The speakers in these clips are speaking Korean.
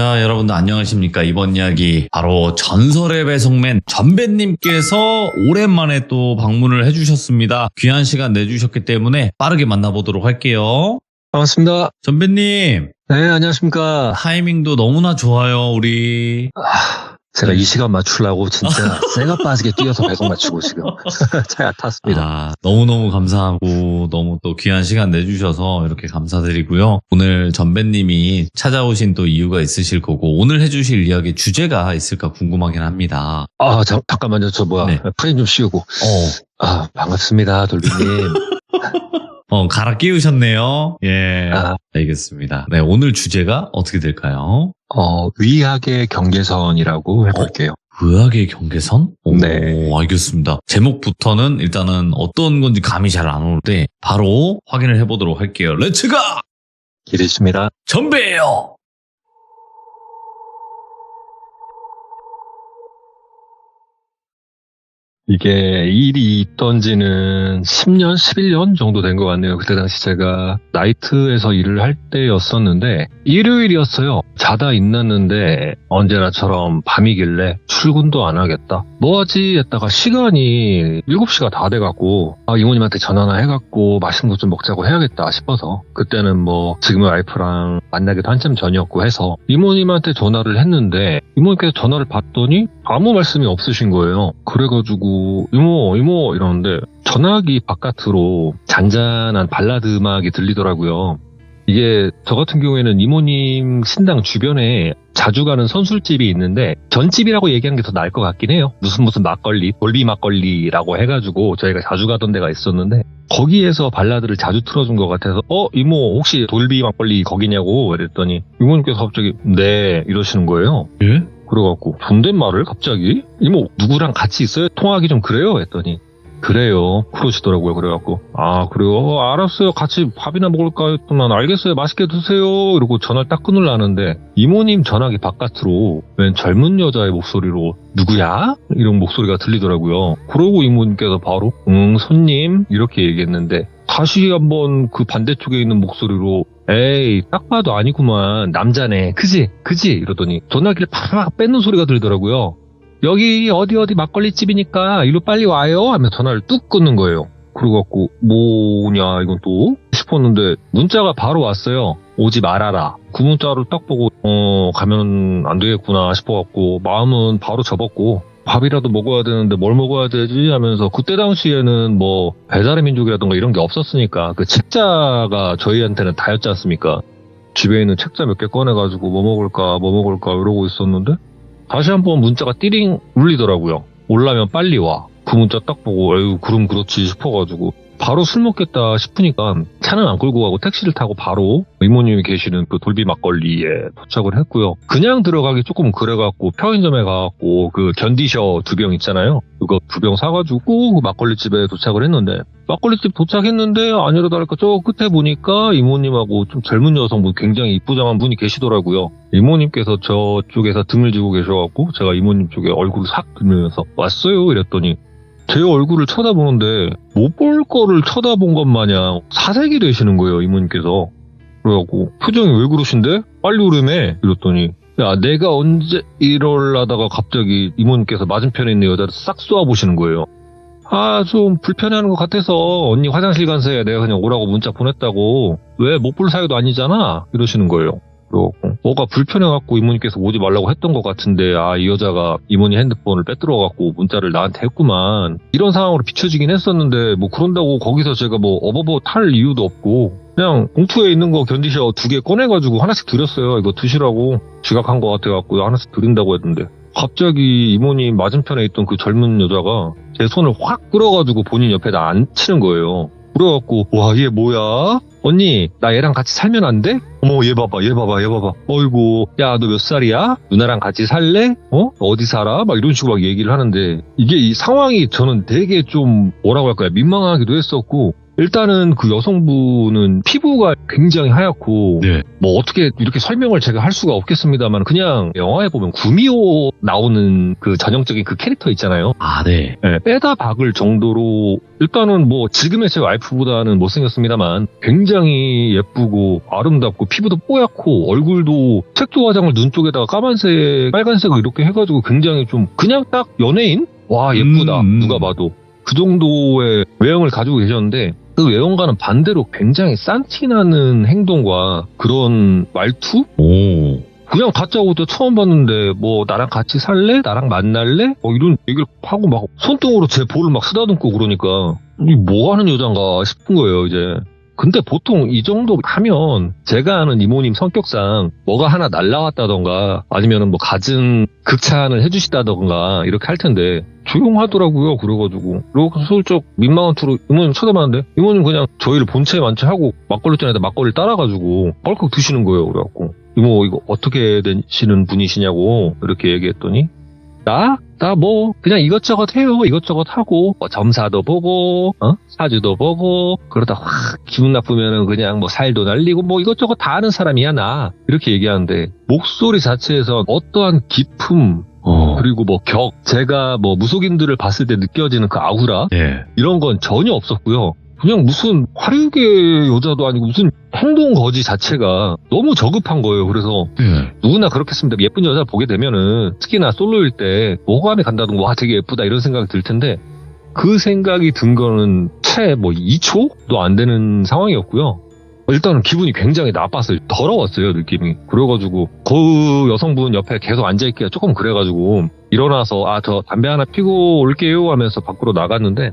자, 여러분들 안녕하십니까. 이번 이야기 바로 전설의 배송맨 전배님께서 오랜만에 또 방문을 해주셨습니다. 귀한 시간 내주셨기 때문에 빠르게 만나보도록 할게요. 반갑습니다. 전배님. 네, 안녕하십니까. 타이밍도 너무나 좋아요, 우리. 제가 이 시간 맞추려고 진짜 쇠가 빠지게 뛰어서 배송 맞추고 지금 차에 탔습니다. 너무너무 감사하고 너무 또 귀한 시간 내주셔서 이렇게 감사드리고요. 오늘 전배님이 찾아오신 또 이유가 있으실 거고 오늘 해주실 이야기 주제가 있을까 궁금하긴 합니다. 잠깐만요. 네. 프레임 좀 씌우고. 반갑습니다, 돌비님. 갈아 끼우셨네요. 예. 알겠습니다. 네, 오늘 주제가 어떻게 될까요? 의학의 경계선이라고 해볼게요. 의학의 경계선? 네. 알겠습니다. 제목부터는 일단은 어떤 건지 감이 잘 안 오는데 바로 확인을 해보도록 할게요. 렛츠가! 기대십니다. 전배예요! 이게 일이 있던 지는 10년, 11년 정도 된 것 같네요. 그때 당시 제가 나이트에서 일을 할 때였었는데 일요일이었어요. 자다 있났는데 언제나처럼 밤이길래 출근도 안 하겠다. 뭐하지 했다가 시간이 7시가 다 돼갖고 이모님한테 전화나 해갖고 맛있는 거 좀 먹자고 해야겠다 싶어서 그때는 뭐 지금의 와이프랑 만나기도 한참 전이었고 해서 이모님한테 전화를 했는데 이모님께서 전화를 받더니 아무 말씀이 없으신 거예요. 그래가지고 이모 이러는데 전화기 바깥으로 잔잔한 발라드 음악이 들리더라고요. 이게 저 같은 경우에는 이모님 신당 주변에 자주 가는 선술집이 있는데 전집이라고 얘기하는 게 더 나을 것 같긴 해요. 무슨 막걸리, 돌비 막걸리라고 해가지고 저희가 자주 가던 데가 있었는데 거기에서 발라드를 자주 틀어준 것 같아서 이모 혹시 돌비 막걸리 거기냐고 이랬더니 이모님께서 갑자기 네 이러시는 거예요. 예? 그래갖고 존댓말을 갑자기 이모 누구랑 같이 있어요? 통화하기 좀 그래요? 했더니 그래요. 그러시더라고요. 그래갖고 그래요? 알았어요. 같이 밥이나 먹을까 했더만 알겠어요. 맛있게 드세요. 이러고 전화를 딱 끊으려는데 이모님 전화기 바깥으로 웬 젊은 여자의 목소리로 누구야? 이런 목소리가 들리더라고요. 그러고 이모님께서 바로 손님 이렇게 얘기했는데 다시 한번 그 반대쪽에 있는 목소리로 에이 딱 봐도 아니구만 남자네 그지 이러더니 전화기를 팍 뺏는 소리가 들리더라고요. 여기 어디 막걸리집이니까 이리로 빨리 와요 하며 전화를 뚝 끊는 거예요. 그래갖고 뭐냐 이건 또 싶었는데 문자가 바로 왔어요. 오지 말아라. 그 문자를 딱 보고 가면 안 되겠구나 싶어갖고 마음은 바로 접었고 밥이라도 먹어야 되는데 뭘 먹어야 되지 하면서 그때 당시에는 뭐 배달의 민족이라던가 이런 게 없었으니까 그 책자가 저희한테는 다였지 않습니까? 집에 있는 책자 몇 개 꺼내가지고 뭐 먹을까 이러고 있었는데 다시 한번 문자가 띠링 울리더라고요. 올라면 빨리 와. 그 문자 딱 보고 에휴 그럼 그렇지 싶어가지고 바로 술 먹겠다 싶으니까 차는 안 끌고 가고 택시를 타고 바로 이모님이 계시는 그 돌비 막걸리에 도착을 했고요. 그냥 들어가기 조금 그래갖고 편의점에 가갖고 그 견디셔 2병 있잖아요. 그거 2병 사가지고 그 막걸리집에 도착을 했는데 막걸리집 도착했는데 아니라 다를까 저 끝에 보니까 이모님하고 좀 젊은 여성분 굉장히 이쁘장한 분이 계시더라고요. 이모님께서 저쪽에서 등을 지고 계셔갖고 제가 이모님 쪽에 얼굴을 싹 들면서 왔어요 이랬더니 제 얼굴을 쳐다보는데 못 볼 거를 쳐다본 것 마냥 사색이 되시는 거예요 이모님께서. 그래갖고 표정이 왜 그러신데? 빨리 오래매 이랬더니 야 내가 언제 이럴라다가 갑자기 이모님께서 맞은편에 있는 여자를 싹 쏘아보시는 거예요. 좀 불편해하는 것 같아서 언니 화장실 간사야 내가 그냥 오라고 문자 보냈다고 왜 못 볼 사이도 아니잖아 이러시는 거예요. 그래갖고 뭐가 불편해갖고 이모님께서 오지 말라고 했던 것 같은데 이 여자가 이모님 핸드폰을 빼들어갖고 문자를 나한테 했구만 이런 상황으로 비춰지긴 했었는데 뭐 그런다고 거기서 제가 뭐 어버버 탈 이유도 없고 그냥 봉투에 있는 거 견디셔 2개 꺼내가지고 하나씩 드렸어요. 이거 드시라고 지각한 것 같아갖고 하나씩 드린다고 했는데 갑자기 이모님 맞은편에 있던 그 젊은 여자가 제 손을 확 끌어가지고 본인 옆에다 앉히는 거예요. 그래갖고 와 얘 뭐야? 언니 나 얘랑 같이 살면 안 돼? 어머 얘 봐봐 어이구 야 너 몇 살이야? 누나랑 같이 살래? 어디 살아? 막 이런 식으로 막 얘기를 하는데 이게 이 상황이 저는 되게 좀 뭐라고 할까요? 민망하기도 했었고 일단은 그 여성분은 피부가 굉장히 하얗고 네. 뭐 어떻게 이렇게 설명을 제가 할 수가 없겠습니다만 그냥 영화에 보면 구미호 나오는 그 전형적인 그 캐릭터 있잖아요. 아, 네. 네, 빼다 박을 정도로 일단은 뭐 지금의 제 와이프보다는 못생겼습니다만 굉장히 예쁘고 아름답고 피부도 뽀얗고 얼굴도 색조 화장을 눈 쪽에다가 까만색, 빨간색을 이렇게 해가지고 굉장히 좀 그냥 딱 연예인? 와 예쁘다 누가 봐도 그 정도의 외형을 가지고 계셨는데 그 외형과는 반대로 굉장히 싼티나는 행동과 그런 말투? 오. 그냥 다짜고짜 처음 봤는데 뭐 나랑 같이 살래? 나랑 만날래? 이런 얘기를 하고 막 손등으로 제 볼을 막 쓰다듬고 그러니까 이 뭐 하는 여잔가 싶은 거예요 이제. 근데 보통 이 정도 하면 제가 아는 이모님 성격상 뭐가 하나 날라왔다던가 아니면은 뭐 갖은 극찬을 해주시다던가 이렇게 할 텐데 조용하더라고요. 그래가지고 슬쩍 민망한 투로 이모님 쳐다봤는데 이모님 그냥 저희를 본체에 만체 하고 막걸리 잔에다 막걸리를 따라가지고 뻘컥 드시는 거예요. 그래갖고 이모 이거 어떻게 되시는 분이시냐고 이렇게 얘기했더니 나 뭐 그냥 이것저것 해요. 이것저것 하고 뭐 점사도 보고 사주도 보고 그러다 확 기분 나쁘면은 그냥 뭐 살도 날리고 뭐 이것저것 다 하는 사람이야 나 이렇게 얘기하는데 목소리 자체에서 어떠한 기품 그리고 뭐 제가 뭐 무속인들을 봤을 때 느껴지는 그 아우라 예. 이런 건 전혀 없었고요. 그냥 무슨 화류계 여자도 아니고 무슨 행동 거지 자체가 너무 저급한 거예요. 그래서 누구나 그렇겠습니다. 예쁜 여자를 보게 되면은 특히나 솔로일 때 모감에 간다든가 와 되게 예쁘다 이런 생각이 들 텐데 그 생각이 든 거는 채 뭐 2초도 안 되는 상황이었고요. 일단은 기분이 굉장히 나빴어요. 더러웠어요 느낌이. 그래가지고 그 여성분 옆에 계속 앉아있기가 조금 그래가지고 일어나서 저 담배 하나 피고 올게요 하면서 밖으로 나갔는데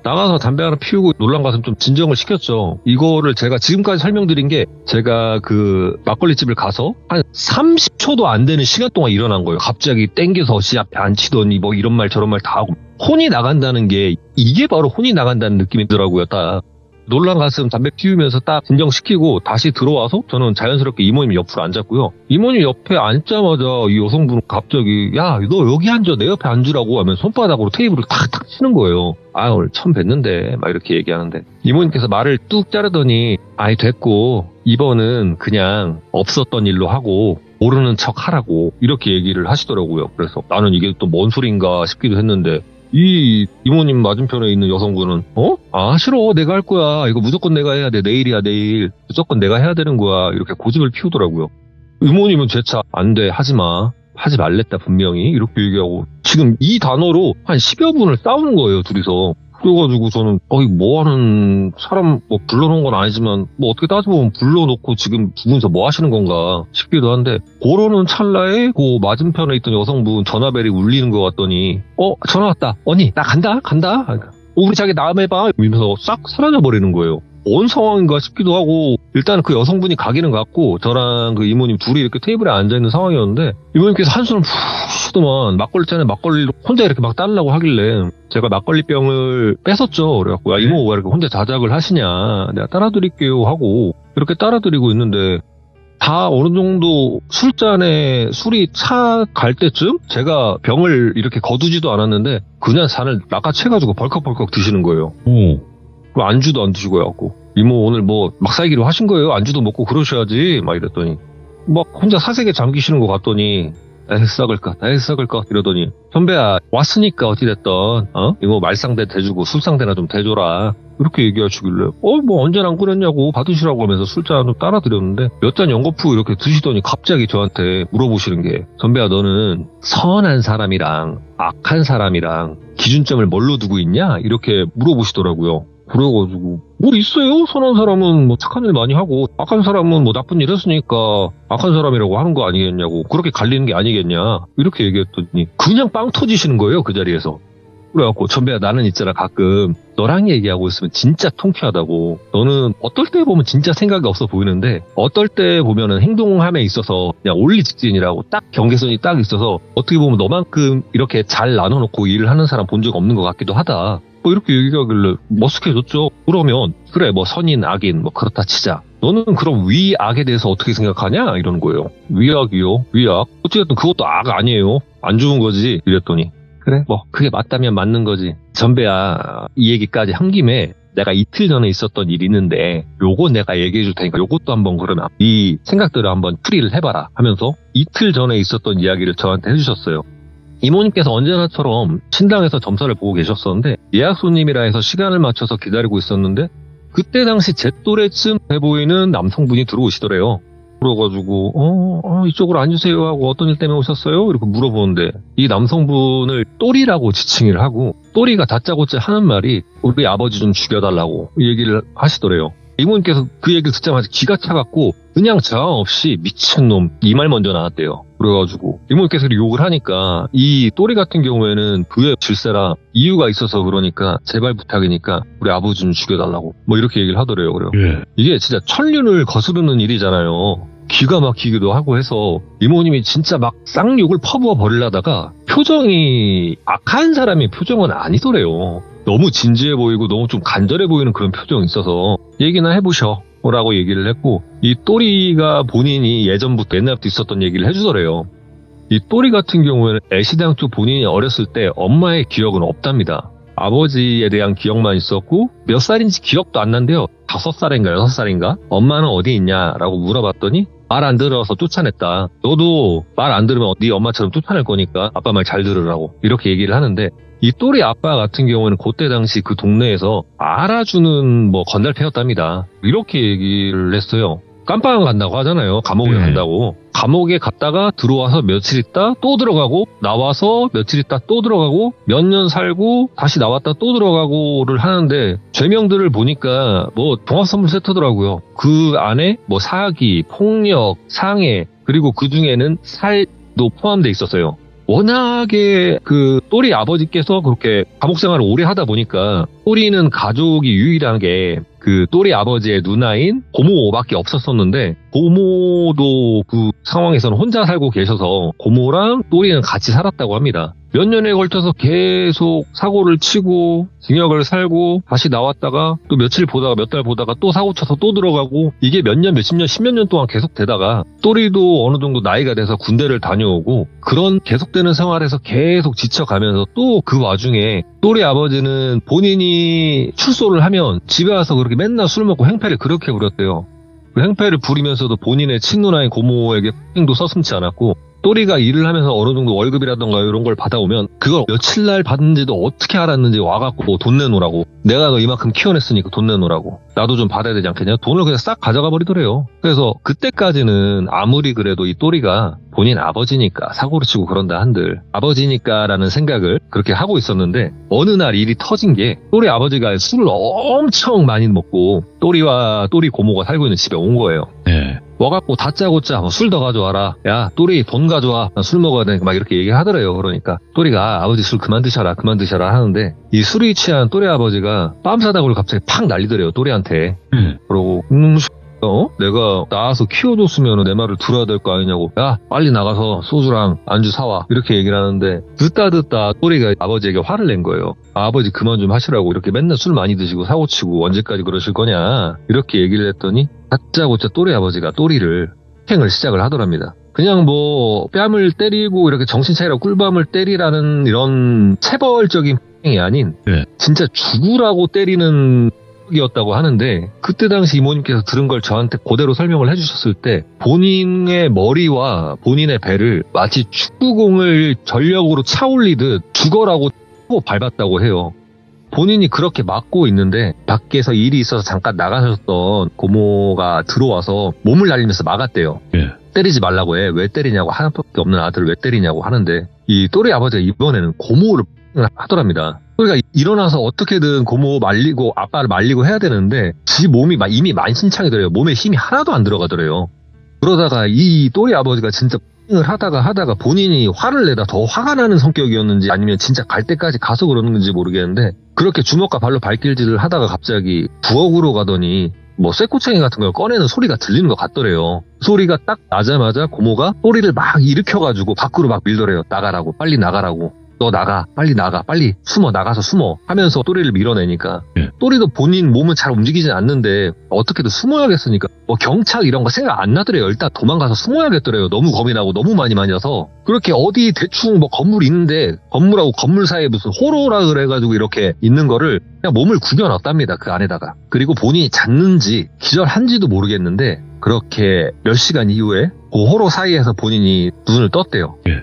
나가서 담배 하나 피우고 놀란 가슴 좀 진정을 시켰죠. 이거를 제가 지금까지 설명드린 게 제가 그 막걸리집을 가서 한 30초도 안 되는 시간 동안 일어난 거예요. 갑자기 땡겨서 씨 앞에 앉히더니 뭐 이런 말 저런 말 다 하고 혼이 나간다는 게 이게 바로 혼이 나간다는 느낌이더라고요. 딱 놀란 가슴 담배 피우면서 딱 진정시키고 다시 들어와서 저는 자연스럽게 이모님 옆으로 앉았고요. 이모님 옆에 앉자마자 이 여성분은 갑자기 야 너 여기 앉아 내 옆에 앉으라고 하면 손바닥으로 테이블을 탁탁 치는 거예요. 오늘 처음 뵀는데 막 이렇게 얘기하는데 이모님께서 말을 뚝 자르더니 됐고 이번은 그냥 없었던 일로 하고 모르는 척 하라고 이렇게 얘기를 하시더라고요. 그래서 나는 이게 또 뭔 소린가 싶기도 했는데 이 이모님 맞은편에 있는 여성분은 싫어 내가 할 거야 이거 무조건 내가 해야 돼 내일이야 내일 무조건 내가 해야 되는 거야 이렇게 고집을 피우더라고요. 이모님은 재차 안 돼 하지마 하지 말랬다 분명히 이렇게 얘기하고 지금 이 단어로 한 10여 분을 싸우는 거예요 둘이서. 그래가지고 저는 뭐 하는 사람 뭐 불러놓은 건 아니지만 뭐 어떻게 따져보면 불러놓고 지금 두 분이서 뭐 하시는 건가 싶기도 한데 그러는 찰나에 그 맞은편에 있던 여성분 전화벨이 울리는 것 같더니 전화 왔다 언니 나 간다 우리 자기 다음에 봐 이러면서 싹 사라져버리는 거예요. 뭔 상황인가 싶기도 하고 일단 그 여성분이 가기는 갔고 저랑 그 이모님 둘이 이렇게 테이블에 앉아있는 상황이었는데 이모님께서 한숨을 푹 쉬더만 막걸리 잔에 막걸리를 혼자 이렇게 막 따르려고 하길래 제가 막걸리병을 뺏었죠. 그래갖고 야 이모 왜 이렇게 혼자 자작을 하시냐 내가 따라드릴게요 하고 이렇게 따라드리고 있는데 다 어느 정도 술잔에 술이 차 갈 때쯤 제가 병을 이렇게 거두지도 않았는데 그냥 잔을 낚아채가지고 벌컥벌컥 드시는 거예요. 안주도 안 드시고 해갖고 이모 오늘 뭐 막살기로 하신 거예요? 안주도 먹고 그러셔야지 막 이랬더니 막 혼자 사색에 잠기시는 것 같더니 썩을 것 이러더니 선배야 왔으니까 어찌됐든 이거 말상대 대주고 술상대나 좀 대줘라 이렇게 얘기하시길래 뭐 언제나 안 그랬냐고 받으시라고 하면서 술잔을 따라드렸는데 몇 잔 연거푸 이렇게 드시더니 갑자기 저한테 물어보시는 게 선배야 너는 선한 사람이랑 악한 사람이랑 기준점을 뭘로 두고 있냐 이렇게 물어보시더라고요. 그래가지고 뭘 있어요? 선한 사람은 뭐 착한 일 많이 하고 악한 사람은 뭐 나쁜 일 했으니까 악한 사람이라고 하는 거 아니겠냐고 그렇게 갈리는 게 아니겠냐 이렇게 얘기했더니 그냥 빵 터지시는 거예요 그 자리에서. 그래갖고 선배야 나는 있잖아 가끔 너랑 얘기하고 있으면 진짜 통쾌하다고 너는 어떨 때 보면 진짜 생각이 없어 보이는데 어떨 때 보면은 행동함에 있어서 그냥 올리직진이라고 딱 경계선이 딱 있어서 어떻게 보면 너만큼 이렇게 잘 나눠놓고 일을 하는 사람 본 적 없는 것 같기도 하다. 뭐 이렇게 얘기하길래 머쓱해졌죠. 그러면 그래 뭐 선인 악인 뭐 그렇다 치자. 너는 그럼 위악에 대해서 어떻게 생각하냐 이러는 거예요. 위악이요? 위악? 어쨌든 그것도 악 아니에요. 안 좋은 거지 이랬더니 그래 뭐 그게 맞다면 맞는 거지. 선배야 이 얘기까지 한 김에 내가 이틀 전에 있었던 일이 있는데 요거 내가 얘기해 줄 테니까 요것도 한번 그러면 이 생각들을 한번 풀이를 해봐라 하면서 이틀 전에 있었던 이야기를 저한테 해주셨어요. 이모님께서 언제나처럼 신당에서 점사를 보고 계셨었는데 예약 손님이라 해서 시간을 맞춰서 기다리고 있었는데 그때 당시 제 또래쯤 돼 보이는 남성분이 들어오시더래요. 그래가지고 이쪽으로 앉으세요 하고 어떤 일 때문에 오셨어요? 이렇게 물어보는데 이 남성분을 또리라고 지칭을 하고 또리가 다짜고짜 하는 말이 우리 아버지 좀 죽여달라고 얘기를 하시더래요. 이모님께서 그 얘기를 듣자마자 기가 차갖고 그냥 저항 없이 미친놈 이 말 먼저 나왔대요. 그래가지고 이모님께서 욕을 하니까 이 또리 같은 경우에는 그의 질세라 이유가 있어서 그러니까 제발 부탁이니까 우리 아버지 좀 죽여달라고 뭐 이렇게 얘기를 하더래요. 그래요. 이게 진짜 천륜을 거스르는 일이잖아요. 기가 막히기도 하고 해서 이모님이 진짜 막 쌍욕을 퍼부어 버리려다가 표정이 악한 사람의 표정은 아니더래요. 너무 진지해 보이고 너무 좀 간절해 보이는 그런 표정이 있어서 얘기나 해보셔 라고 얘기를 했고 이 또리가 본인이 예전부터 옛날부터 있었던 얘기를 해주더래요. 이 또리 같은 경우에는 애시당 쪽 본인이 어렸을 때 엄마의 기억은 없답니다. 아버지에 대한 기억만 있었고 몇 살인지 기억도 안 난대요. 5살인가 6살인가? 엄마는 어디 있냐라고 물어봤더니 말 안 들어서 쫓아냈다. 너도 말 안 들으면 네 엄마처럼 쫓아낼 거니까 아빠 말 잘 들으라고 이렇게 얘기를 하는데 이 또리 아빠 같은 경우는 그때 당시 그 동네에서 알아주는 뭐 건달패였답니다. 이렇게 얘기를 했어요. 깜빵 간다고 하잖아요. 감옥에 간다고. 감옥에 갔다가 들어와서 며칠 있다 또 들어가고 나와서 며칠 있다 또 들어가고 몇 년 살고 다시 나왔다 또 들어가고를 하는데 죄명들을 보니까 뭐 종합선물 세트더라고요. 그 안에 뭐 사기, 폭력, 상해 그리고 그 중에는 살도 포함되어 있었어요. 워낙에 그 또리 아버지께서 그렇게 감옥 생활을 오래 하다 보니까 또리는 가족이 유일한 게 그 또리 아버지의 누나인 고모밖에 없었었는데 고모도 그 상황에서는 혼자 살고 계셔서 고모랑 또리는 같이 살았다고 합니다. 몇 년에 걸쳐서 계속 사고를 치고 징역을 살고 다시 나왔다가 또 며칠 보다가 몇 달 보다가 또 사고 쳐서 또 들어가고 이게 몇 년, 몇십 년, 10몇 년 동안 계속 되다가 또리도 어느 정도 나이가 돼서 군대를 다녀오고 그런 계속되는 생활에서 계속 지쳐가면서 또 그 와중에 또리 아버지는 본인이 출소를 하면 집에 와서 그렇게 맨날 술 먹고 행패를 그렇게 부렸대요. 그 행패를 부리면서도 본인의 친누나인 고모에게 폭행도 서슴지 않았고 또리가 일을 하면서 어느 정도 월급이라던가 이런 걸 받아오면 그걸 며칠 날 받는지도 어떻게 알았는지 와갖고 돈 내놓으라고 내가 너 이만큼 키워냈으니까 돈 내놓으라고 나도 좀 받아야 되지 않겠냐 돈을 그냥 싹 가져가 버리더래요. 그래서 그때까지는 아무리 그래도 이 또리가 본인 아버지니까 사고를 치고 그런다 한들 아버지니까 라는 생각을 그렇게 하고 있었는데 어느 날 일이 터진 게 또리 아버지가 술을 엄청 많이 먹고 또리와 또리 고모가 살고 있는 집에 온 거예요. 네. 와갖고 다짜고짜 술 더 가져와라. 야 또리 돈 가져와. 나 술 먹어야 되니까 막 이렇게 얘기하더래요. 그러니까 또리가 아버지 술 그만 드셔라 하는데 이 술이 취한 또리 아버지가 빰사다구를 갑자기 팍 날리더래요. 또리한테. 그러고 내가 낳아서 키워줬으면 내 말을 들어야 될 거 아니냐고. 야 빨리 나가서 소주랑 안주 사와. 이렇게 얘기를 하는데 듣다 또리가 아버지에게 화를 낸 거예요. 아버지 그만 좀 하시라고. 이렇게 맨날 술 많이 드시고 사고치고 언제까지 그러실 거냐. 이렇게 얘기를 했더니 다짜고짜 또리 아버지가 또리를 폭행을 시작을 하더랍니다. 그냥 뭐 뺨을 때리고 이렇게 정신 차리라고 꿀밤을 때리라는 이런 체벌적인 폭행이 아닌 진짜 죽으라고 때리는 이었다고 하는데 그때 당시 이모님께서 들은 걸 저한테 그대로 설명을 해주셨을 때 본인의 머리와 본인의 배를 마치 축구공을 전력으로 차올리듯 죽어라고 밟았다고 해요. 본인이 그렇게 맞고 있는데 밖에서 일이 있어서 잠깐 나가셨던 고모가 들어와서 몸을 날리면서 막았대요. 때리지 말라고 해. 왜 때리냐고. 하나밖에 없는 아들을 왜 때리냐고 하는데 이 또리 아버지가 이번에는 고모를 하더랍니다. 또리가 일어나서 어떻게든 고모 말리고 아빠를 말리고 해야 되는데 지 몸이 이미 만신창이더래요. 몸에 힘이 하나도 안 들어가더래요. 그러다가 이 또리 아버지가 진짜 을 하다가 본인이 화를 내다 더 화가 나는 성격이었는지 아니면 진짜 갈 때까지 가서 그러는 건지 모르겠는데 그렇게 주먹과 발로 발길질을 하다가 갑자기 부엌으로 가더니 뭐 쇠꼬챙이 같은 걸 꺼내는 소리가 들리는 것 같더래요. 소리가 딱 나자마자 고모가 소리를 막 일으켜가지고 밖으로 막 밀더래요. 나가라고 빨리 나가라고. 너 나가, 빨리 숨어, 나가서 숨어 하면서 또리를 밀어내니까 예. 또리도 본인 몸은 잘 움직이진 않는데 어떻게든 숨어야겠으니까 뭐 경찰 이런 거 생각 안 나더래요. 일단 도망가서 숨어야겠더래요. 너무 겁이 나고 너무 많이 맞아서. 그렇게 어디 대충 뭐 건물이 있는데 건물하고 건물 사이에 무슨 호로라 그래가지고 이렇게 있는 거를 그냥 몸을 구겨놨답니다. 그 안에다가. 그리고 본인이 잤는지 기절한지도 모르겠는데 그렇게 몇 시간 이후에 그 호로 사이에서 본인이 눈을 떴대요. 예.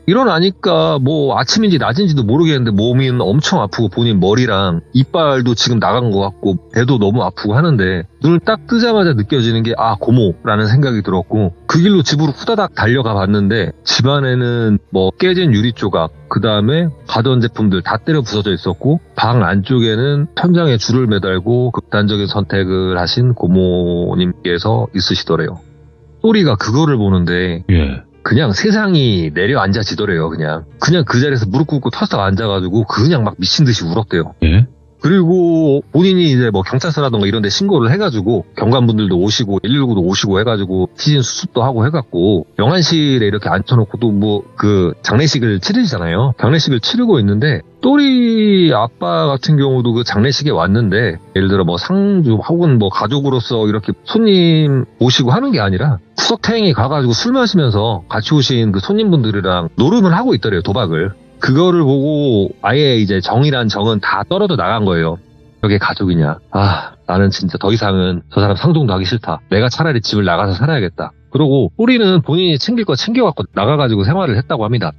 일어나니까 뭐 아침인지 낮인지도 모르겠는데 몸이 엄청 아프고 본인 머리랑 이빨도 지금 나간 것 같고 배도 너무 아프고 하는데 눈을 딱 뜨자마자 느껴지는 게 고모라는 생각이 들었고 그 길로 집으로 후다닥 달려가 봤는데 집안에는 뭐 깨진 유리 조각 그 다음에 가전제품들 다 때려 부서져 있었고 방 안쪽에는 천장에 줄을 매달고 극단적인 선택을 하신 고모님께서 있으시더래요. 또리가 그거를 보는데 예. 그냥 세상이 내려앉아지더래요. 그냥 그 자리에서 무릎 꿇고 터석 앉아가지고 그냥 막 미친 듯이 울었대요. 예. 그리고 본인이 이제 뭐 경찰서라던가 이런 데 신고를 해가지고 경관분들도 오시고 119도 오시고 해가지고 시신 수습도 하고 해갖고 영안실에 이렇게 앉혀놓고 또 뭐 그 장례식을 치르시잖아요. 장례식을 치르고 있는데 또리 아빠 같은 경우도 그 장례식에 왔는데 예를 들어 뭐 상주 혹은 뭐 가족으로서 이렇게 손님 모시고 하는 게 아니라 구석탱이 가가지고 술 마시면서 같이 오신 그 손님분들이랑 노름을 하고 있더래요. 도박을. 그거를 보고 아예 이제 정이란 정은 다 떨어져 나간 거예요. 저게 가족이냐. 나는 진짜 더 이상은 저 사람 상종도 하기 싫다. 내가 차라리 집을 나가서 살아야겠다. 그러고 또리는 본인이 챙길 거 챙겨갖고 나가가지고 생활을 했다고 합니다.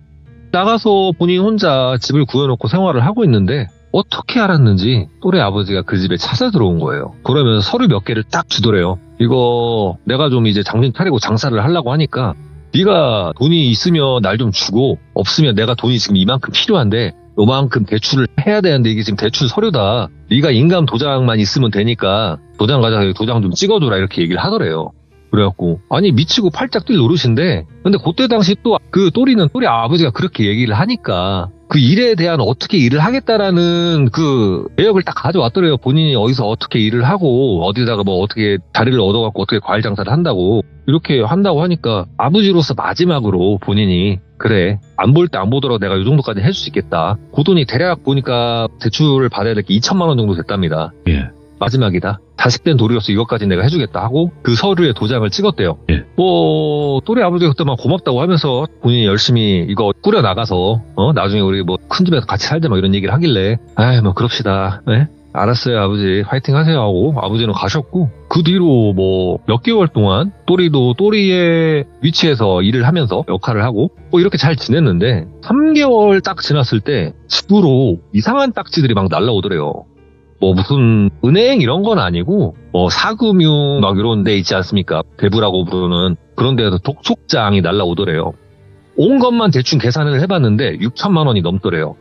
나가서 본인 혼자 집을 구해놓고 생활을 하고 있는데 어떻게 알았는지 또래 아버지가 그 집에 찾아 들어온 거예요. 그러면서 서류 몇 개를 딱 주더래요. 이거 내가 좀 이제 정신 차리고 장사를 하려고 하니까 네가 돈이 있으면 날 좀 주고 없으면 내가 돈이 지금 이만큼 필요한데 요만큼 대출을 해야 되는데 이게 지금 대출 서류다. 네가 인감 도장만 있으면 되니까 도장 가져서 도장 좀 찍어줘라 이렇게 얘기를 하더래요. 그래갖고 아니 미치고 팔짝 뛸 노릇인데 근데 그때 당시 또 그 또리 아버지가 그렇게 얘기를 하니까 그 일에 대한 어떻게 일을 하겠다라는 그 내역을 딱 가져왔더래요. 본인이 어디서 어떻게 일을 하고 어디다가 뭐 어떻게 자리를 얻어갖고 어떻게 과일 장사를 한다고 이렇게 한다고 하니까 아버지로서 마지막으로 본인이 그래 안 볼 때 안 보더라도 내가 이 정도까지 해줄 수 있겠다. 그 돈이 대략 보니까 대출을 받아야 될 게 2천만 원 정도 됐답니다. 예. 마지막이다. 자식된 도리로서 이것까지 내가 해주겠다 하고 그 서류에 도장을 찍었대요. 예. 뭐 또래 아버지가 그때 막 고맙다고 하면서 본인이 열심히 이거 꾸려 나가서 나중에 우리 뭐 큰 집에서 같이 살자 뭐 이런 얘기를 하길래 뭐 그럽시다. 네? 알았어요 아버지 화이팅 하세요 하고 아버지는 가셨고 그 뒤로 뭐 몇 개월 동안 또리도 또리의 위치에서 일을 하면서 역할을 하고 뭐 이렇게 잘 지냈는데 3개월 딱 지났을 때 집으로 이상한 딱지들이 막 날라오더래요. 뭐 무슨 은행 이런 건 아니고 뭐 사금융 막 이런 데 있지 않습니까? 대부라고 부르는 그런 데에서 독촉장이 날라오더래요. 온 것만 대충 계산을 해봤는데 6천만 원이 넘더래요.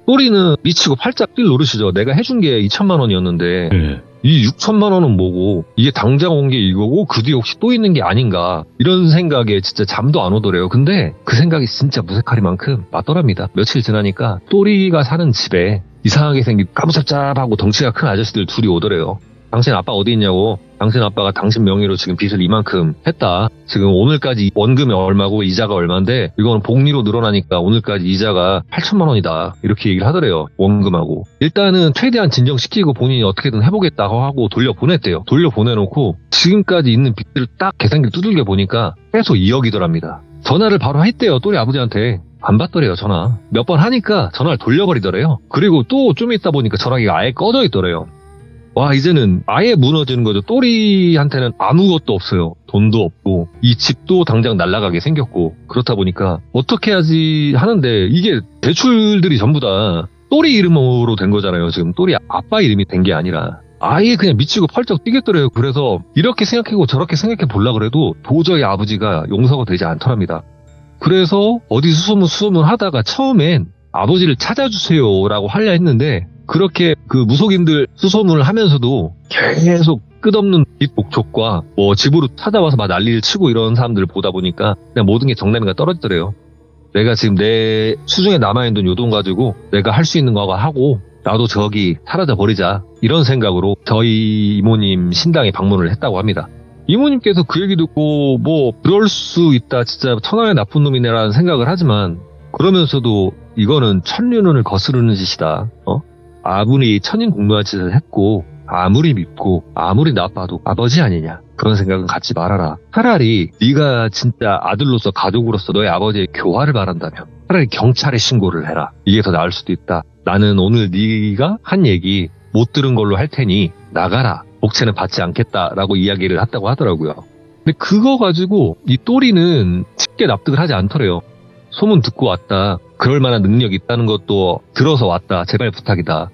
또리는 미치고 팔짝 뛸 노릇이죠. 내가 해준 게 2천만 원이었는데 예. 이 6천만 원은 뭐고 이게 당장 온 게 이거고 그 뒤에 혹시 또 있는 게 아닌가 이런 생각에 진짜 잠도 안 오더래요. 근데 그 생각이 진짜 무색하리만큼 맞더랍니다. 며칠 지나니까 또리가 사는 집에 이상하게 생긴 까무잡잡하고 덩치가 큰 아저씨들 둘이 오더래요. 당신 아빠 어디 있냐고. 당신 아빠가 당신 명의로 지금 빚을 이만큼 했다. 지금 오늘까지 원금이 얼마고 이자가 얼마인데 이거는 복리로 늘어나니까 오늘까지 이자가 8천만 원이다. 이렇게 얘기를 하더래요. 원금하고. 일단은 최대한 진정시키고 본인이 어떻게든 해보겠다고 하고 돌려보냈대요. 돌려보내놓고 지금까지 있는 빚을 딱 계산기를 두들겨 보니까 계속 2억이더랍니다. 전화를 바로 했대요. 또래 아버지한테. 안 받더래요 전화. 몇 번 하니까 전화를 돌려버리더래요. 그리고 또 좀 있다 보니까 전화기가 아예 꺼져 있더래요. 와 이제는 아예 무너지는 거죠. 또리한테는 아무것도 없어요. 돈도 없고 이 집도 당장 날아가게 생겼고 그렇다 보니까 어떻게 하지 하는데 이게 대출들이 전부 다 또리 이름으로 된 거잖아요. 지금 또리 아빠 이름이 된 게 아니라 아예 그냥 미치고 펄쩍 뛰겠더래요. 그래서 이렇게 생각하고 저렇게 생각해 보려고 해도 도저히 아버지가 용서가 되지 않더랍니다. 그래서 어디 수소문 하다가 처음엔 아버지를 찾아주세요라고 하려 했는데 그렇게 그 무속인들 수소문을 하면서도 계속 끝없는 빚 목촉과 뭐 집으로 찾아와서 막 난리를 치고 이런 사람들을 보다 보니까 그냥 모든 게 정남이가 떨어지더래요. 내가 지금 내 수중에 남아있는 돈 요 돈 가지고 내가 할 수 있는 거 하고 나도 저기 사라져 버리자 이런 생각으로 저희 이모님 신당에 방문을 했다고 합니다. 이모님께서 그 얘기 듣고 뭐 그럴 수 있다 진짜 천하의 나쁜 놈이네라는 생각을 하지만 그러면서도 이거는 천륜을 거스르는 짓이다. 아무리 천인공노한 짓을 했고 아무리 밉고 아무리 나빠도 아버지 아니냐. 그런 생각은 갖지 말아라. 차라리 네가 진짜 아들로서 가족으로서 너의 아버지의 교화를 바란다면 차라리 경찰에 신고를 해라. 이게 더 나을 수도 있다. 나는 오늘 네가 한 얘기 못 들은 걸로 할 테니 나가라. 복채는 받지 않겠다라고 이야기를 했다고 하더라고요. 근데 그거 가지고 이 또리는 쉽게 납득을 하지 않더래요. 소문 듣고 왔다. 그럴 만한 능력이 있다는 것도 들어서 왔다. 제발 부탁이다.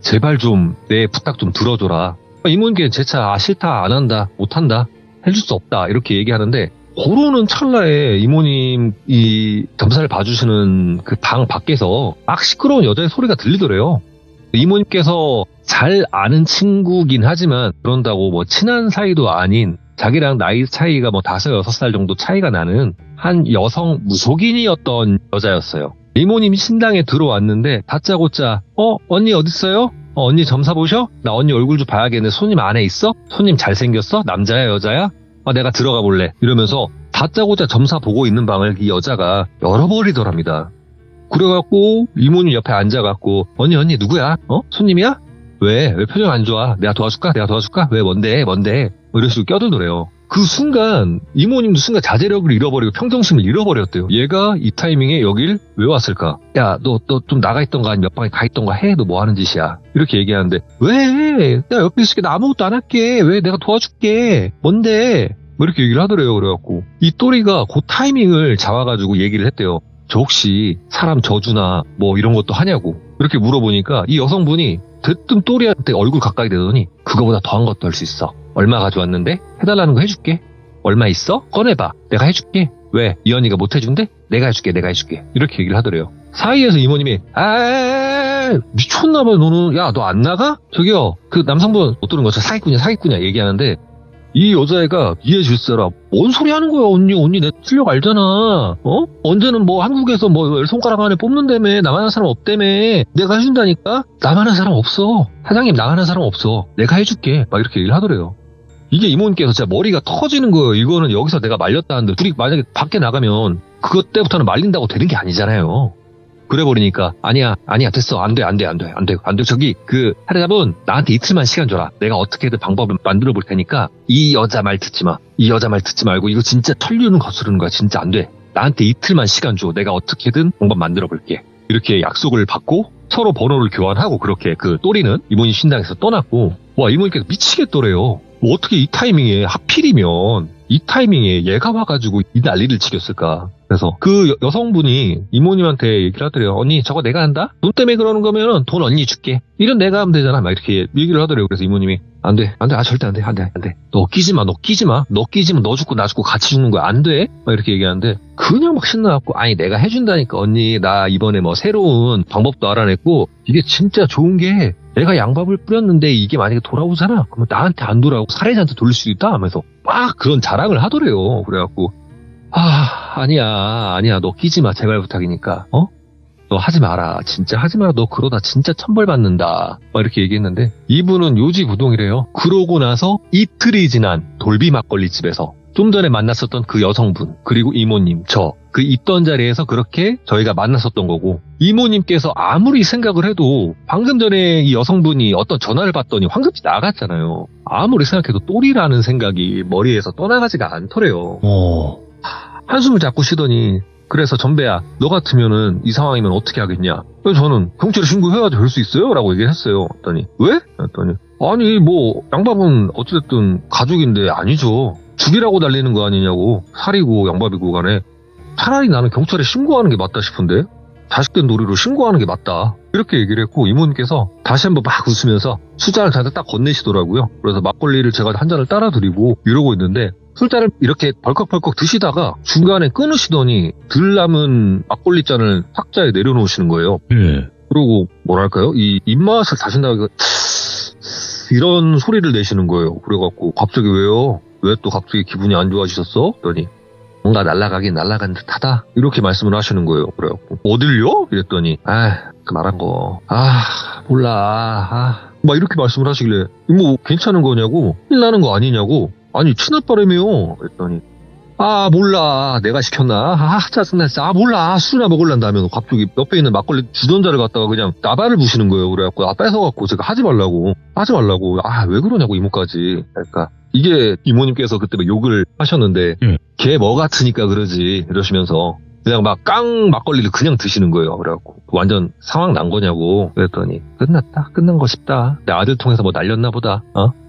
제발 좀 내 부탁 좀 들어줘라. 이모님께 재차 싫다 안 한다 못한다 해줄 수 없다 이렇게 얘기하는데 고르는 찰나에 이모님 이 점사를 봐주시는 그 방 밖에서 막 시끄러운 여자의 소리가 들리더래요. 이모님께서 잘 아는 친구긴 하지만 그런다고 뭐 친한 사이도 아닌 자기랑 나이 차이가 뭐 5, 6살 정도 차이가 나는 한 여성 무속인이었던 여자였어요. 이모님이 신당에 들어왔는데 다짜고짜 언니 어딨어요? 언니 점사 보셔? 나 언니 얼굴 좀 봐야겠네. 손님 안에 있어? 손님 잘생겼어? 남자야 여자야? 내가 들어가 볼래. 이러면서 다짜고짜 점사 보고 있는 방을 이 여자가 열어버리더랍니다. 그래갖고 이모님 옆에 앉아갖고 언니 누구야? 손님이야? 왜 표정 안 좋아? 내가 도와줄까? 왜 뭔데? 이런 식으로 껴들더래요. 그 순간 이모님도 순간 자제력을 잃어버리고 평정심을 잃어버렸대요. 얘가 이 타이밍에 여길 왜 왔을까? 야, 너 좀 나가 있던가 아니면 옆방에 가 있던가 해. 너 뭐 하는 짓이야? 이렇게 얘기하는데 왜? 내가 옆에 있을게. 나 아무것도 안 할게. 왜? 내가 도와줄게. 뭔데? 뭐 이렇게 얘기를 하더래요. 그래갖고 이 또리가 그 타이밍을 잡아가지고 얘기를 했대요. 저 혹시 사람 저주나 뭐 이런 것도 하냐고 이렇게 물어보니까 이 여성분이 대뜸 또리한테 얼굴 가까이 대더니 그거보다 더한 것도 할 수 있어. 얼마 가져왔는데? 해달라는 거 해줄게. 얼마 있어? 꺼내봐. 내가 해줄게. 왜? 이 언니가 못 해준대? 내가 해줄게. 이렇게 얘기를 하더래요. 사이에서 이모님이 미쳤나봐 너는. 야, 너 안 나가? 저기요 그 남성분 못 들은 거죠. 사기꾼이야 얘기하는데 이 여자애가 이해 질서라. 뭔 소리 하는 거야 언니 내 실력 알잖아. 언제는 뭐 한국에서 뭐 손가락 안에 뽑는다며. 나만 하는 사람 없다며. 내가 해준다니까. 나만 하는 사람 없어. 사장님 나만 하는 사람 없어. 내가 해줄게. 막 이렇게 얘기를 하더래요. 이게 이모님께서 진짜 머리가 터지는 거예요. 이거는 여기서 내가 말렸다는데 둘이 만약에 밖에 나가면 그것 때부터는 말린다고 되는 게 아니잖아요. 그래버리니까 아니야 됐어 안 돼 저기 그 사례자분 나한테 이틀만 시간 줘라. 내가 어떻게든 방법을 만들어 볼 테니까 이 여자 말 듣지 말고 이거 진짜 천륜은 거스르는 거야. 진짜 안 돼. 나한테 이틀만 시간 줘. 내가 어떻게든 방법 만들어 볼게. 이렇게 약속을 받고 서로 번호를 교환하고 그렇게 그 또리는 이모님 신당에서 떠났고 와 이모님께서 미치겠더래요. 뭐 어떻게 이 타이밍에 하필이면 이 타이밍에 얘가 와가지고 이 난리를 치겠을까. 그래서 그 여성분이 이모님한테 얘기를 하더래요. 언니 저거 내가 한다? 돈 때문에 그러는 거면은 돈 언니 줄게. 일은 내가 하면 되잖아. 막 이렇게 얘기를 하더래요. 그래서 이모님이 안 돼. 절대 안 돼. 너 끼지 마. 너 끼지면 너 죽고 나 죽고 같이 죽는 거야. 안 돼. 막 이렇게 얘기하는데 그냥 막 신나갖고 아니 내가 해준다니까 언니. 나 이번에 뭐 새로운 방법도 알아냈고 이게 진짜 좋은 게 내가 양밥을 뿌렸는데 이게 만약에 돌아오잖아. 그러면 나한테 안 돌아오고 사례자한테 돌릴 수도 있다 하면서 막 그런 자랑을 하더래요. 그래갖고 아니야 너 끼지 마. 제발 부탁이니까 너 하지 마라. 진짜 하지 마라. 너 그러다 진짜 천벌 받는다. 막 이렇게 얘기했는데 이분은 요지부동이래요. 그러고 나서 이틀이 지난 돌비 막걸리집에서 좀 전에 만났었던 그 여성분 그리고 이모님 그 있던 자리에서 그렇게 저희가 만났었던 거고 이모님께서 아무리 생각을 해도 방금 전에 이 여성분이 어떤 전화를 받더니 황급히 나갔잖아요. 아무리 생각해도 또리라는 생각이 머리에서 떠나가지가 않더래요. 한숨을 자꾸 쉬더니 그래서 전배야 너 같으면은 이 상황이면 어떻게 하겠냐. 그래서 저는 경찰에 신고해야지 될 수 있어요? 라고 얘기를 했어요. 했더니 왜? 했더니 아니 뭐 양밥은 어찌됐든 가족인데 아니죠. 죽이라고 달리는 거 아니냐고. 살이고 양밥이고 간에 차라리 나는 경찰에 신고하는 게 맞다 싶은데 자식된 놀이로 신고하는 게 맞다. 이렇게 얘기를 했고 이모님께서 다시 한번 막 웃으면서 술잔을 저한테 딱 건네시더라고요. 그래서 막걸리를 제가 한 잔을 따라 드리고 이러고 있는데 술잔을 이렇게 벌컥벌컥 드시다가 중간에 끊으시더니 들 남은 막걸리잔을 탁자에 내려놓으시는 거예요. 그리고 뭐랄까요? 이 입맛을 다신다고 이런 소리를 내시는 거예요. 그래갖고 갑자기 왜요? 왜 또 갑자기 기분이 안 좋아지셨어? 그랬더니 뭔가 날아간 듯하다. 이렇게 말씀을 하시는 거예요. 그래갖고 어딜요? 이랬더니 그 말한 거 몰라. 막 이렇게 말씀을 하시길래 뭐 괜찮은 거냐고 일 나는 거 아니냐고 아니 친아빠라며요. 그랬더니 아 몰라 내가 시켰나? 아 짜증나 진짜. 아 몰라 술이나 먹을란다면 갑자기 옆에 있는 막걸리 주전자를 갖다가 그냥 나발을 부시는 거예요. 그래갖고 뺏어갖고 제가 하지 말라고 아 왜 그러냐고 이모까지. 그러니까 이게 이모님께서 그때 막 욕을 하셨는데 걔 뭐 같으니까 그러지 이러시면서 그냥 막 깡 막걸리를 그냥 드시는 거예요. 그래갖고 완전 상황 난 거냐고 그랬더니 끝난 거 싶다. 내 아들 통해서 뭐 날렸나 보다.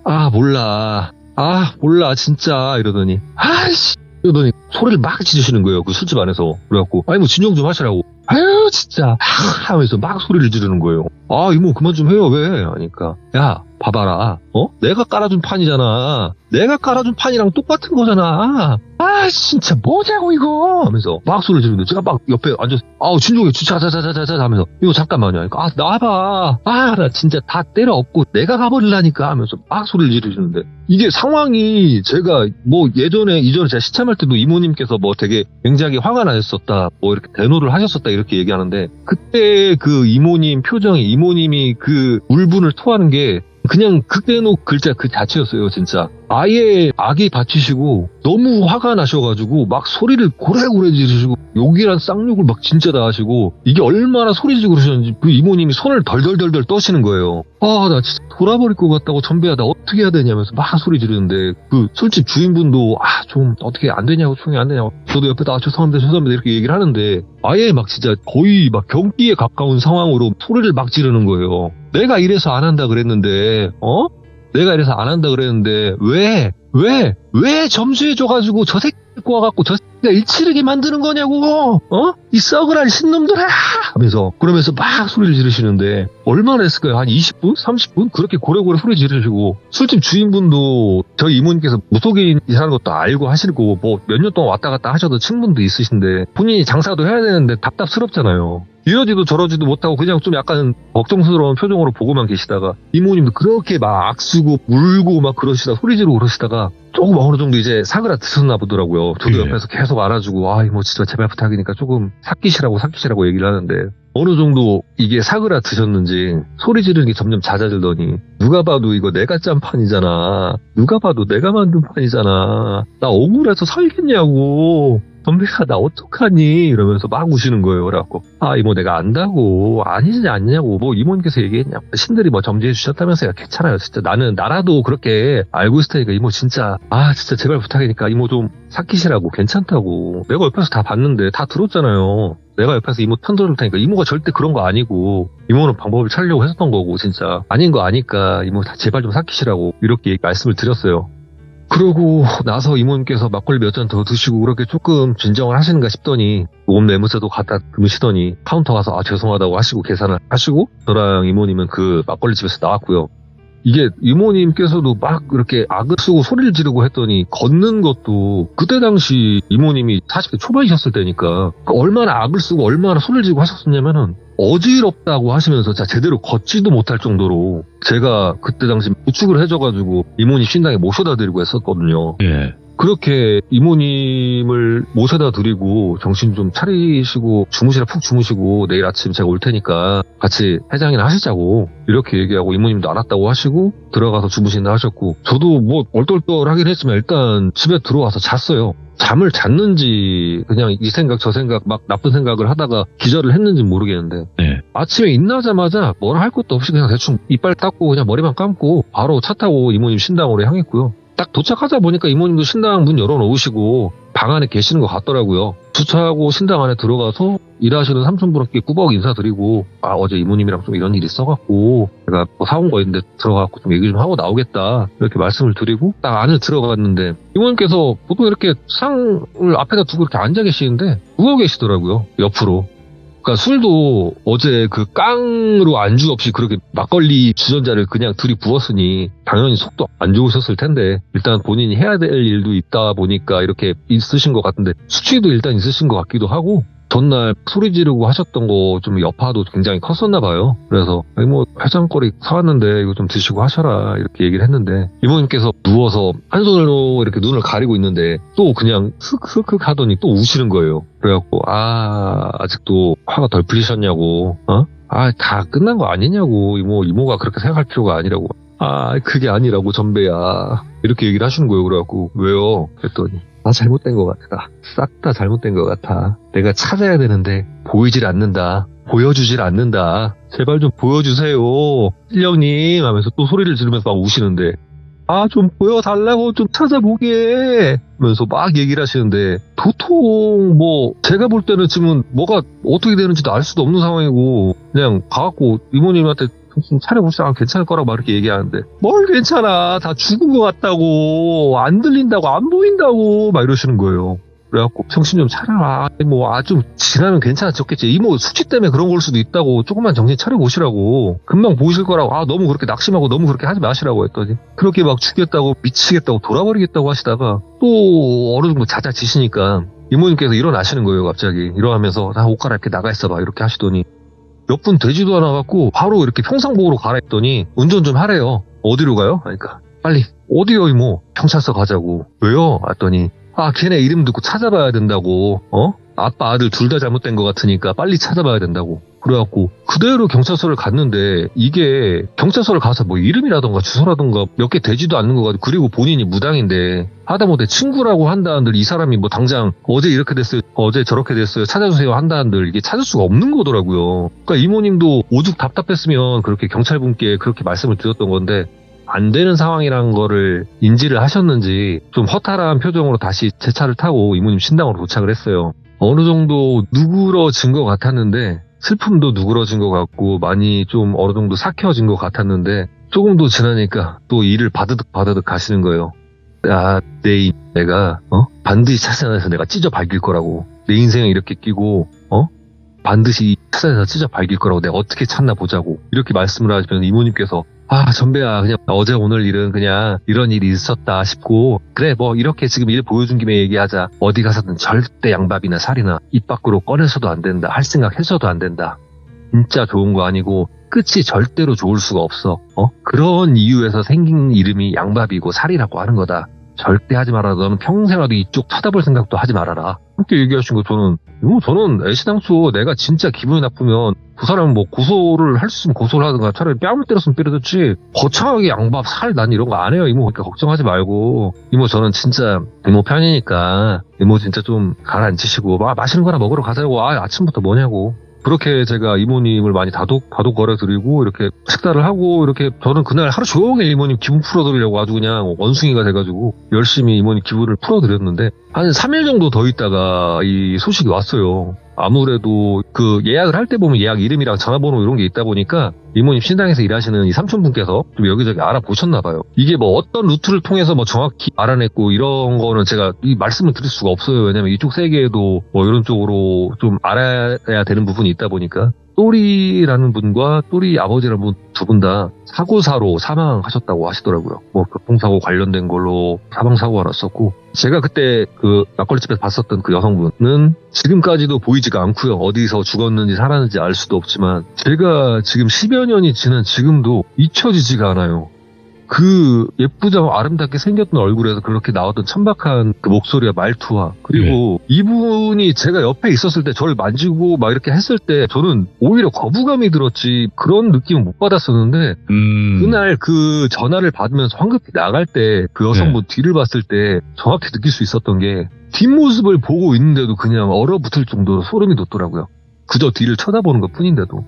아 몰라 진짜 이러더니 아이씨 이러더니 소리를 막 지르시는 거예요. 그 술집 안에서. 그래갖고 아니 뭐 진정 좀 하시라고. 아유 진짜 하면서 막 소리를 지르는 거예요. 아 이모 그만 좀 해요. 왜? 하니까 야 봐봐라. 내가 깔아준 판이잖아. 내가 깔아준 판이랑 똑같은 거잖아. 아 진짜 뭐냐고 이거 하면서 막 소리를 지르는데 제가 막 옆에 앉아서 아우 진정해 자자자자자 하면서 이거 잠깐만요. 하니까 아 나와봐. 아 나 진짜 다 때려 엎고 내가 가버리려니까 하면서 막 소리를 지르시는데 이게 상황이 제가 뭐 이전에 제가 시참할 때도 이모님께서 뭐 되게 굉장히 화가 나셨었다 뭐 이렇게 대노를 하셨었다 이렇게 얘기하는데 그때 그 이모님 표정이 이모님이 그 울분을 토하는 게 그냥 극대노 글자 그 자체였어요. 진짜 아예 악이 받치시고 너무 화가 나셔가지고 막 소리를 고래고래 지르시고 욕이란 쌍욕을 막 진짜 다 하시고 이게 얼마나 소리 지르고 그러셨는지 그 이모님이 손을 덜덜덜덜 떠시는 거예요. 아 나 진짜 돌아버릴 것 같다고 전배야 나 어떻게 해야 되냐면서 막 소리 지르는데 그 술집 주인분도 좀 어떻게 안 되냐고 총이 안 되냐고 저도 옆에서 죄송합니다 이렇게 얘기를 하는데 아예 막 진짜 거의 막 경기에 가까운 상황으로 소리를 막 지르는 거예요. 내가 이래서 안 한다 그랬는데 내가 이래서 안 한다 그랬는데 왜 점수해줘가지고 저 새끼 데리고 와갖고 저 새끼가 일치르게 만드는 거냐고 이 썩을한 신놈들아 하면서 그러면서 막 소리를 지르시는데 얼마나 했을까요? 한 20분? 30분? 그렇게 고래고래 소리 지르시고 술집 주인분도 저희 이모님께서 무속인이라는 것도 알고 하시고 뭐 몇 년 동안 왔다 갔다 하셔도 친분도 있으신데 본인이 장사도 해야 되는데 답답스럽잖아요. 이러지도 저러지도 못하고 그냥 좀 약간 걱정스러운 표정으로 보고만 계시다가 이모님도 그렇게 막 악쓰고 울고 막 소리 지르고 그러시다가 조금 어느 정도 이제 사그라 드셨나 보더라고요. 저도 옆에서 계속 알아주고 이모 진짜 제발 부탁이니까 조금 삭히시라고 얘기를 하는데 어느 정도 이게 사그라 드셨는지 소리 지르는 게 점점 잦아들더니 누가 봐도 이거 내가 짠 판이잖아. 누가 봐도 내가 만든 판이잖아. 나 억울해서 살겠냐고. 선배가 나 어떡하니 이러면서 막 우시는 거예요. 그래갖고 이모 내가 안다고 아니지 않냐고 뭐 이모님께서 얘기했냐고 신들이 뭐 점지해 주셨다면서요. 괜찮아요. 진짜 나라도 그렇게 알고 있을 테니까 이모 진짜 진짜 제발 부탁이니까 이모 좀 삭히시라고 괜찮다고 내가 옆에서 다 봤는데 다 들었잖아요. 내가 옆에서 이모 편 들을 테니까 이모가 절대 그런 거 아니고 이모는 방법을 찾으려고 했었던 거고 진짜 아닌 거 아니까 이모 제발 좀 삭히시라고 이렇게 말씀을 드렸어요. 그러고 나서 이모님께서 막걸리 몇 잔 더 드시고 그렇게 조금 진정을 하시는가 싶더니 모금 매무새도 갖다 드시더니 카운터 가서 죄송하다고 하시고 계산을 하시고 저랑 이모님은 그 막걸리 집에서 나왔고요. 이게 이모님께서도 막 이렇게 악을 쓰고 소리를 지르고 했더니 걷는 것도 그때 당시 이모님이 40대 초반이셨을 때니까 얼마나 악을 쓰고 얼마나 소리를 지르고 하셨었냐면은 어지럽다고 하시면서 제대로 걷지도 못할 정도로 제가 그때 당시 부축을 해줘가지고 이모님 신당에 모셔다 드리고 했었거든요. 예. 그렇게 이모님을 모셔다 드리고 정신 좀 차리시고 푹 주무시고 내일 아침 제가 올 테니까 같이 해장이나 하시자고 이렇게 얘기하고 이모님도 알았다고 하시고 들어가서 주무신다 하셨고 저도 뭐 얼떨떨하긴 했지만 일단 집에 들어와서 잤어요. 잠을 잤는지 그냥 이 생각 저 생각 막 나쁜 생각을 하다가 기절을 했는지 모르겠는데 네. 아침에 일어나자마자 뭐라 할 것도 없이 그냥 대충 이빨 닦고 그냥 머리만 감고 바로 차 타고 이모님 신당으로 향했고요. 딱 도착하자 보니까 이모님도 신당 문 열어놓으시고 방 안에 계시는 것 같더라고요. 주차하고 신당 안에 들어가서 일하시는 삼촌분께 꾸벅 인사드리고 어제 이모님이랑 좀 이런 일이 있어갖고 제가 뭐 사온 거 있는데 들어가고 좀 얘기 좀 하고 나오겠다 이렇게 말씀을 드리고 딱 안에 들어갔는데 이모님께서 보통 이렇게 상을 앞에다 두고 이렇게 앉아 계시는데 누워 계시더라고요. 옆으로. 그러니까 술도 어제 그 깡으로 안주 없이 그렇게 막걸리 주전자를 그냥 들이부었으니 당연히 속도 안 좋으셨을 텐데 일단 본인이 해야 될 일도 있다 보니까 이렇게 있으신 것 같은데 수치도 일단 있으신 것 같기도 하고 전날 소리 지르고 하셨던 거 좀 여파도 굉장히 컸었나 봐요. 그래서 뭐 해장거리 사왔는데 이거 좀 드시고 하셔라 이렇게 얘기를 했는데 이모님께서 누워서 한 손으로 이렇게 눈을 가리고 있는데 또 그냥 슥슥 하더니 또 우시는 거예요. 그래갖고 아직도 화가 덜 풀리셨냐고 다 끝난 거 아니냐고 이모가 그렇게 생각할 필요가 아니라고 그게 아니라고 전배야 이렇게 얘기를 하시는 거예요. 그래갖고 왜요? 그랬더니 다 잘못된 것 같아. 싹 다 잘못된 것 같아. 내가 찾아야 되는데 보이질 않는다. 보여주질 않는다. 제발 좀 보여주세요. 실령님 하면서 또 소리를 지르면서 막 우시는데 좀 보여달라고 좀 찾아보게 하면서 막 얘기를 하시는데 도통 뭐 제가 볼 때는 지금 뭐가 어떻게 되는지도 알 수도 없는 상황이고 그냥 가갖고 이모님한테 좀 차려보시다 괜찮을 거라고 막 이렇게 얘기하는데 뭘 괜찮아 다 죽은 것 같다고 안 들린다고 안 보인다고 막 이러시는 거예요. 그래갖고 정신 좀 차려라. 좀 지나면 괜찮아졌겠지. 이모 수치 때문에 그런 걸 수도 있다고 조금만 정신 차려보시라고. 금방 보이실 거라고. 너무 그렇게 낙심하고 너무 그렇게 하지 마시라고 했더니 그렇게 막 죽겠다고 미치겠다고 돌아버리겠다고 하시다가 또 어느 정도 잦아지시니까 이모님께서 일어나시는 거예요. 갑자기 일어나면서 나 옷 갈아입게 나가 있어봐 이렇게 하시더니 몇 분 되지도 않아갖고 바로 이렇게 평상복으로 갈아입더니 운전 좀 하래요. 어디로 가요? 그러니까 빨리 어디요 이모? 경찰서 가자고. 왜요? 했더니 걔네 이름 듣고 찾아봐야 된다고. 아빠 아들 둘 다 잘못된 것 같으니까 빨리 찾아봐야 된다고. 그래갖고 그대로 경찰서를 갔는데 이게 경찰서를 가서 뭐 이름이라던가 주소라던가 몇 개 되지도 않는 거 같고 그리고 본인이 무당인데 하다못해 친구라고 한다는들 이 사람이 뭐 당장 어제 이렇게 됐어요 어제 저렇게 됐어요 찾아주세요 한다는들 이게 찾을 수가 없는 거더라고요. 그러니까 이모님도 오죽 답답했으면 그렇게 경찰분께 그렇게 말씀을 드렸던 건데 안 되는 상황이라는 거를 인지를 하셨는지 좀 허탈한 표정으로 다시 제 차를 타고 이모님 신당으로 도착을 했어요. 어느 정도 누그러진 것 같았는데 슬픔도 누그러진 것 같고 많이 좀 어느 정도 삭혀진 것 같았는데 조금 더 지나니까 또 일을 바드득 가시는 거예요. 내가 반드시 찾아내서 내가 찢어 밝힐 거라고. 내 인생에 이렇게 끼고 반드시 찾아내서 찢어 밝힐 거라고. 내가 어떻게 찾나 보자고. 이렇게 말씀을 하시면 이모님께서 전배야 그냥 어제 오늘 일은 그냥 이런 일이 있었다 싶고 그래 뭐 이렇게 지금 일 보여준 김에 얘기하자. 어디 가서든 절대 양밥이나 살이나 입 밖으로 꺼내서도 안 된다. 할 생각 해서도 안 된다. 진짜 좋은 거 아니고 끝이 절대로 좋을 수가 없어. 그런 이유에서 생긴 이름이 양밥이고 살이라고 하는 거다. 절대 하지 말아라. 너는 평생라도 이쪽 쳐다볼 생각도 하지 말아라. 그렇게 얘기하신 거 저는 애시당초 내가 진짜 기분이 나쁘면 그 사람은 뭐 고소를 할 수 있으면 고소를 하든가 차라리 뺨을 때렸으면 때려줬지 거창하게 양밥 살 난 이런 거 안 해요. 이모 그러니까 걱정하지 말고 이모 저는 진짜 이모 편이니까 이모 진짜 좀 가라앉히시고 맛있는 거나 먹으러 가자고. 아침부터 뭐냐고. 그렇게 제가 이모님을 많이 다독 걸어드리고 이렇게 식사를 하고 이렇게 저는 그날 하루 종일 이모님 기분 풀어드리려고 아주 그냥 원숭이가 돼가지고 열심히 이모님 기분을 풀어드렸는데 한 3일 정도 더 있다가 이 소식이 왔어요. 아무래도 그 예약을 할 때 보면 예약 이름이랑 전화번호 이런 게 있다 보니까 이모님 신당에서 일하시는 이 삼촌분께서 좀 여기저기 알아보셨나 봐요. 이게 뭐 어떤 루트를 통해서 뭐 정확히 알아냈고 이런 거는 제가 이 말씀을 드릴 수가 없어요. 왜냐면 이쪽 세계에도 뭐 이런 쪽으로 좀 알아야 되는 부분이 있다 보니까 또리라는 분과 또리 아버지라는 분 두 분 다 사고사로 사망하셨다고 하시더라고요. 뭐 교통사고 관련된 걸로 사망사고가 났었고 제가 그때 그 막걸리집에서 봤었던 그 여성분은 지금까지도 보이지가 않고요. 어디서 죽었는지 살았는지 알 수도 없지만 제가 지금 10여 년이 지난 지금도 잊혀지지가 않아요. 그 예쁘자고 아름답게 생겼던 얼굴에서 그렇게 나왔던 천박한 그 목소리와 말투와 그리고 이분이 제가 옆에 있었을 때 저를 만지고 막 이렇게 했을 때 저는 오히려 거부감이 들었지 그런 느낌은 못 받았었는데 그날 그 전화를 받으면서 황급히 나갈 때 그 여성분 뒤를 봤을 때 정확히 느낄 수 있었던 게 뒷모습을 보고 있는데도 그냥 얼어붙을 정도로 소름이 돋더라고요. 그저 뒤를 쳐다보는 것 뿐인데도.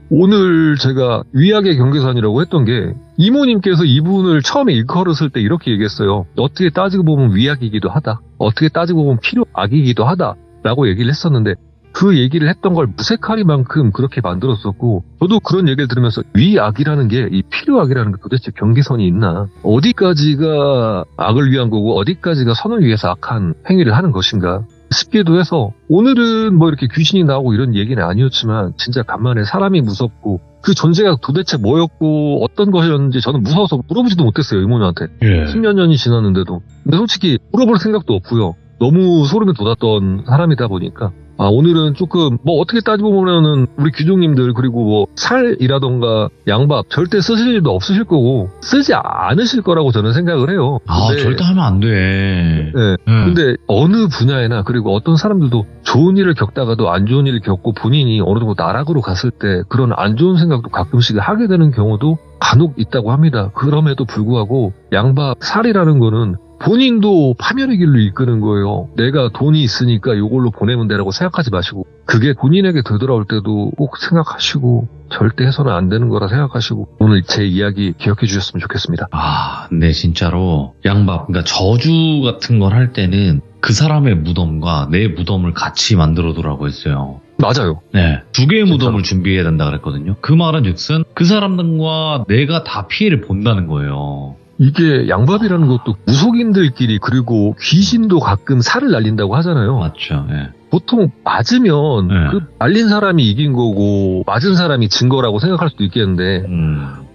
오늘 제가 위약의 경계선이라고 했던 게 이모님께서 이분을 처음에 일컬었을 때 이렇게 얘기했어요. 어떻게 따지고 보면 위약이기도 하다. 어떻게 따지고 보면 필요악이기도 하다. 라고 얘기를 했었는데 그 얘기를 했던 걸 무색하리만큼 그렇게 만들었었고 저도 그런 얘기를 들으면서 위악이라는 게 이 필요악이라는 게 도대체 경계선이 있나. 어디까지가 악을 위한 거고 어디까지가 선을 위해서 악한 행위를 하는 것인가 싶기도 해서 오늘은 뭐 이렇게 귀신이 나오고 이런 얘기는 아니었지만 진짜 간만에 사람이 무섭고 그 존재가 도대체 뭐였고 어떤 것이었는지 저는 무서워서 물어보지도 못했어요. 이모님한테. 10몇 년이 지났는데도. 근데 솔직히 물어볼 생각도 없고요. 너무 소름이 돋았던 사람이다 보니까 오늘은 조금 뭐 어떻게 따지고 보면은 우리 귀족님들 그리고 뭐 살이라던가 양밥 절대 쓰실 일도 없으실 거고 쓰지 않으실 거라고 저는 생각을 해요. 근데, 절대 하면 안 돼. 근데 어느 분야에나 그리고 어떤 사람들도 좋은 일을 겪다가도 안 좋은 일을 겪고 본인이 어느 정도 나락으로 갔을 때 그런 안 좋은 생각도 가끔씩 하게 되는 경우도 간혹 있다고 합니다. 그럼에도 불구하고 양밥 살이라는 거는 본인도 파멸의 길로 이끄는 거예요. 내가 돈이 있으니까 이걸로 보내면 되라고 생각하지 마시고 그게 본인에게 되돌아올 때도 꼭 생각하시고 절대 해서는 안 되는 거라 생각하시고 오늘 제 이야기 기억해 주셨으면 좋겠습니다. 아, 근데 진짜로 양밥, 그러니까 저주 같은 걸 할 때는 그 사람의 무덤과 내 무덤을 같이 만들어 두라고 했어요. 맞아요. 네. 두 개의 진짜. 무덤을 준비해야 된다 그랬거든요. 그 말은 즉슨 그 사람들과 내가 다 피해를 본다는 거예요. 이게 양밥이라는 것도 무속인들끼리 그리고 귀신도 가끔 살을 날린다고 하잖아요. 맞죠. 예. 보통 맞으면 네. 그 날린 사람이 이긴 거고 맞은 사람이 진 거라고 생각할 수도 있겠는데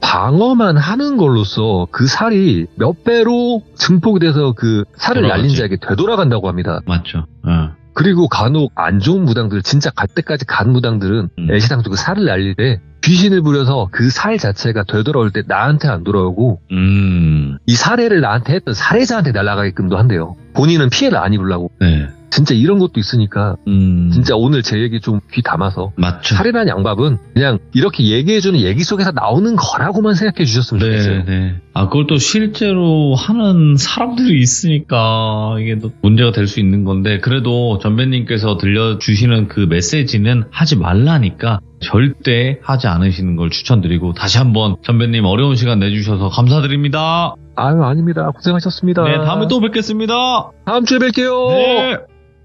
방어만 하는 걸로써 그 살이 몇 배로 증폭이 돼서 그 살을 날린 돌아가지. 자에게 되돌아간다고 합니다. 맞죠. 그리고 간혹 안 좋은 무당들, 진짜 갈 때까지 간 무당들은 애시당초 그 살을 날릴 때 귀신을 부려서 그 살 자체가 되돌아올 때 나한테 안 돌아오고 이 살해를 나한테 했던 살해자한테 날아가게끔도 한대요. 본인은 피해를 안 입으려고. 네. 진짜 이런 것도 있으니까 진짜 오늘 제 얘기 좀 귀 담아서 맞죠. 살인한 양밥은 그냥 이렇게 얘기해주는 얘기 속에서 나오는 거라고만 생각해 주셨으면 좋겠어요. 네. 아, 그걸 또 실제로 하는 사람들이 있으니까 이게 또 문제가 될 수 있는 건데, 그래도 전배님께서 들려주시는 그 메시지는 하지 말라니까 절대 하지 않으시는 걸 추천드리고, 다시 한번 전배님 어려운 시간 내주셔서 감사드립니다. 아유, 아닙니다. 고생하셨습니다. 네, 다음에 또 뵙겠습니다. 다음 주에 뵐게요. 네.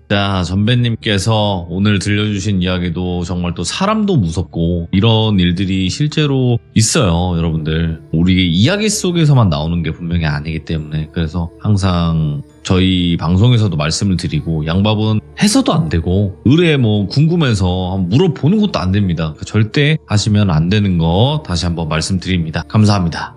자, 전배님께서 오늘 들려주신 이야기도 정말 또 사람도 무섭고 이런 일들이 실제로 있어요, 여러분들. 우리 이야기 속에서만 나오는 게 분명히 아니기 때문에, 그래서 항상 저희 방송에서도 말씀을 드리고, 양밥은 해서도 안 되고 의뢰 뭐 궁금해서 한번 물어보는 것도 안 됩니다. 절대 하시면 안 되는 거 다시 한번 말씀드립니다. 감사합니다.